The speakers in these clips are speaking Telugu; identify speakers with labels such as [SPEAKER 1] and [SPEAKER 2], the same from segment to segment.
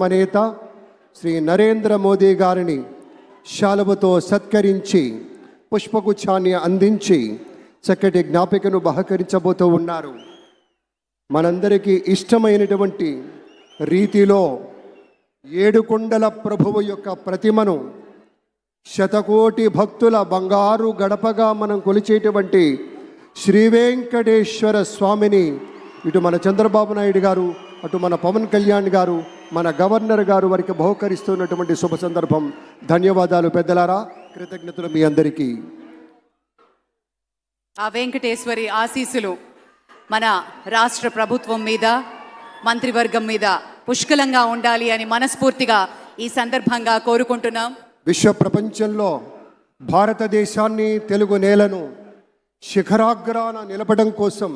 [SPEAKER 1] ప్రియతమ నేత శ్రీ నరేంద్ర మోదీ గారిని శాలువతో సత్కరించి పుష్పగుచ్ఛాన్ని అందించి చక్కటి జ్ఞాపికను బహకరించబోతూ ఉన్నారు. మనందరికీ ఇష్టమైనటువంటి రీతిలో ఏడుకొండల ప్రభువు యొక్క ప్రతిమను శతకోటి భక్తుల బంగారు గడపగా మనం కొలిచేటువంటి శ్రీ వెంకటేశ్వర స్వామిని ఇటు మన చంద్రబాబు నాయుడు గారు, అటు మన పవన్ కళ్యాణ్ గారు, మన గవర్నర్ గారు వారికి బహుకరిస్తున్నటువంటి శుభ సందర్భం. ధన్యవాదాలు పెద్దలారా, కృతజ్ఞతలు మీ అందరికీ.
[SPEAKER 2] ఆ వెంకటేశ్వరి ఆశీస్సులు మన రాష్ట్ర ప్రభుత్వం మీద, మంత్రివర్గం మీద పుష్కలంగా ఉండాలి అని మనస్ఫూర్తిగా ఈ సందర్భంగా కోరుకుంటున్నాం.
[SPEAKER 1] విశ్వ ప్రపంచంలో భారతదేశాన్ని, తెలుగు నేలను శిఖరాగ్రాన నిలపడం కోసం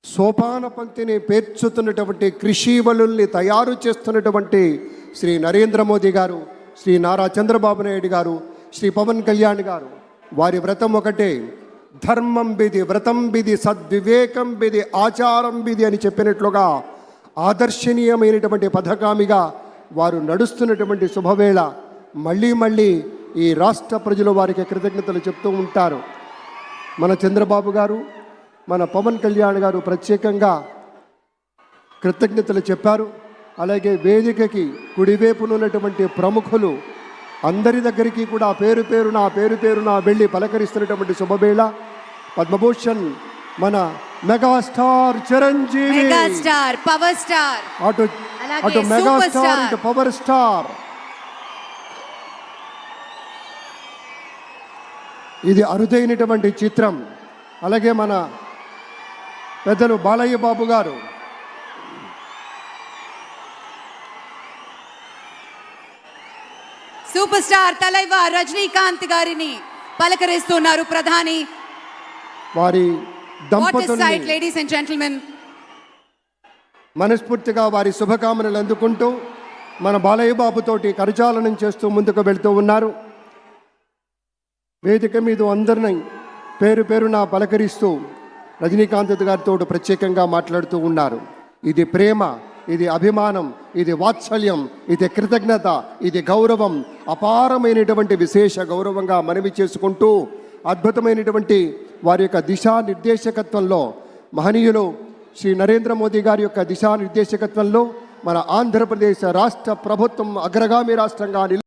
[SPEAKER 1] సోపాన పంక్తిని పేర్చుతున్నటువంటి కృషివలుల్ని తయారు చేస్తున్నటువంటి శ్రీ నరేంద్ర మోదీ గారు, శ్రీ నారా చంద్రబాబు నాయుడు గారు, శ్రీ పవన్ కళ్యాణ్ గారు, వారి వ్రతం ఒకటే, ధర్మం బిది, వ్రతం బిది, సద్వివేకం బిది, ఆచారం బిది అని చెప్పినట్లుగా ఆదర్శనీయమైనటువంటి పథకామిగా వారు నడుస్తున్నటువంటి శుభవేళ మళ్ళీ మళ్ళీ ఈ రాష్ట్ర ప్రజలు వారికి కృతజ్ఞతలు చెప్తూ ఉంటారు. మన చంద్రబాబు గారు, మన పవన్ కళ్యాణ్ గారు ప్రత్యేకంగా కృతజ్ఞతలు చెప్పారు. అలాగే వేదికకి కుడివైపునున్నటువంటి ప్రముఖులు అందరి దగ్గరికి కూడా పేరు పేరున వెళ్ళి పలకరిస్తున్నటువంటి శుభవేళ. పద్మభూషణ్ మన megastar Chiranjeevi,
[SPEAKER 2] megastar power star,
[SPEAKER 1] అటు మెగాస్టార్ ఇటు పవర్ స్టార్. ఇది అరుదైనటువంటి చిత్రం. అలాగే మన పెద్దలు బాలయ్య బాబు గారు,
[SPEAKER 2] సూపర్ స్టార్ తలైవర్ రజనీకాంత్ గారిని పలకరిస్తున్నారు ప్రధాని.
[SPEAKER 1] వారి దంపతుల్ని
[SPEAKER 2] లేడీస్ అండ్ జెంటిల్మెన్
[SPEAKER 1] మనస్ఫూర్తిగా వారి శుభకామనలు అందుకుంటూ మన బాలయ్య బాబుతోటి కరచాలనం చేస్తూ ముందుకు వెళ్తూ ఉన్నారు. వేదిక మీద అందరినీ పేరున పలకరిస్తూ రజనీకాంత్ గారితో ప్రత్యేకంగా మాట్లాడుతూ ఉన్నారు. ఇది ప్రేమ, ఇది అభిమానం, ఇది వాత్సల్యం, ఇది కృతజ్ఞత, ఇది గౌరవం, అపారమైనటువంటి విశేష గౌరవంగా మనవి చేసుకుంటూ అద్భుతమైనటువంటి వారి యొక్క దిశానిర్దేశకత్వంలో, మహనీయులు శ్రీ నరేంద్ర మోదీ గారి యొక్క దిశానిర్దేశకత్వంలో మన ఆంధ్రప్రదేశ్ రాష్ట్ర ప్రభుత్వం అగ్రగామి రాష్ట్రంగా